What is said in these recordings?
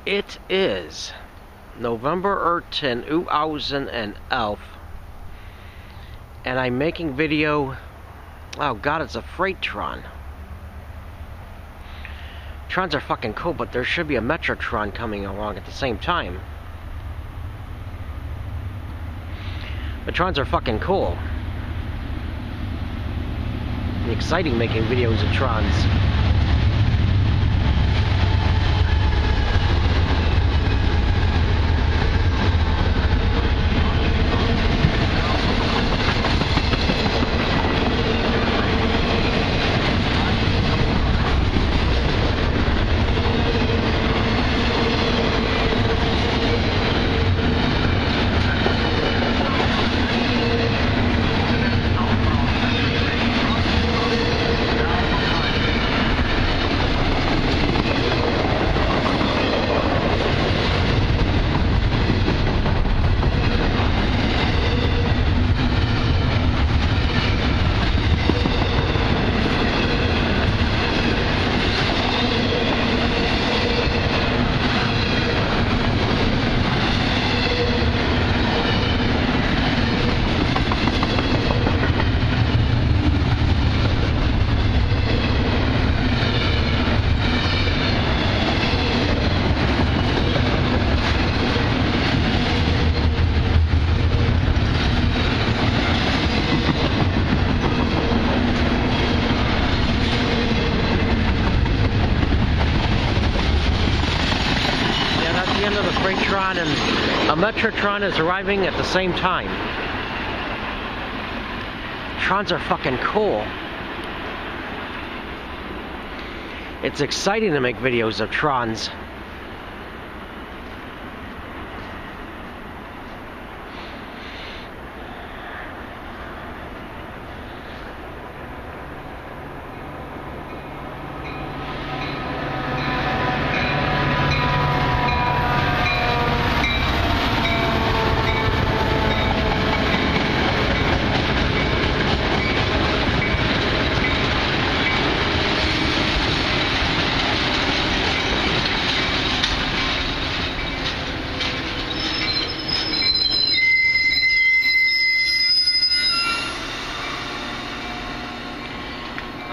It is November 10, 2011, and I'm making video. Oh god, it's a freight tron. Trons are fucking cool, but there should be a METRA tron coming along at the same time. The trons are fucking cool. It's exciting making videos of trons. Of the freight tron and a METRA tron is arriving at the same time. Trons are fucking cool. It's exciting to make videos of trons.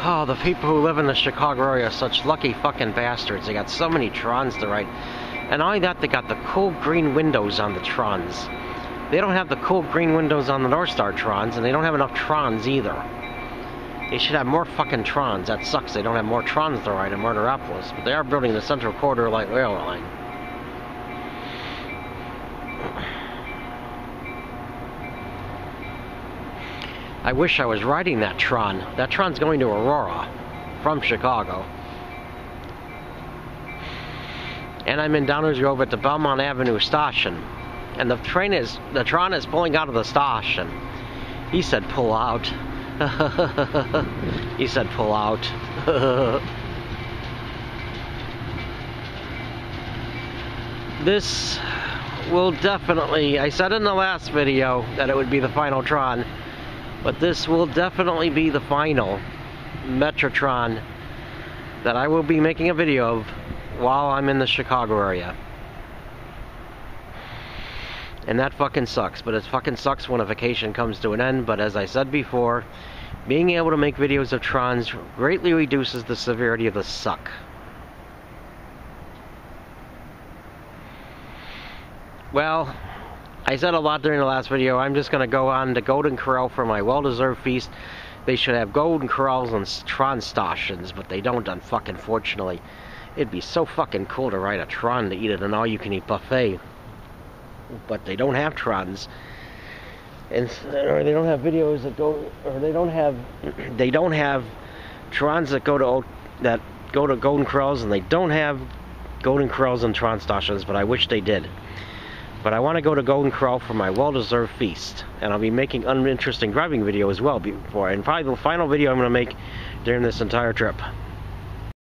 Oh, the people who live in the Chicago area are such lucky fucking bastards. They got so many trons to ride. And not only that, they got the cool green windows on the trons. They don't have the cool green windows on the North Star trons, and they don't have enough trons either. They should have more fucking trons. That sucks. They don't have more trons to ride in Murderopolis. But they are building the Central Corridor Light Rail line. I wish I was riding that tron. That tron's going to Aurora from Chicago. And I'm in Downers Grove at the Belmont Avenue station. And the tron is pulling out of the station. He said pull out. He said pull out. This will definitely, I said in the last video that it would be the final tron. But this will definitely be the final METRA tron that I will be making a video of while I'm in the Chicago area. And that fucking sucks, but it fucking sucks when a vacation comes to an end. But as I said before, being able to make videos of trons greatly reduces the severity of the suck. Well, I said a lot during the last video. I'm just going to go on to Golden Corral for my well-deserved feast. They should have Golden Corrals and tron stations, but they don't, unfortunately. It'd be so fucking cool to ride a tron to eat at an all-you-can-eat buffet. But they don't have trons. And or they don't have videos that go, or they don't have trons that go to Golden Corrals, and they don't have Golden Corrals and tron stations, but I wish they did. But I want to go to Golden Corral for my well-deserved feast. And I'll be making uninteresting driving video as well before. And probably the final video I'm going to make during this entire trip.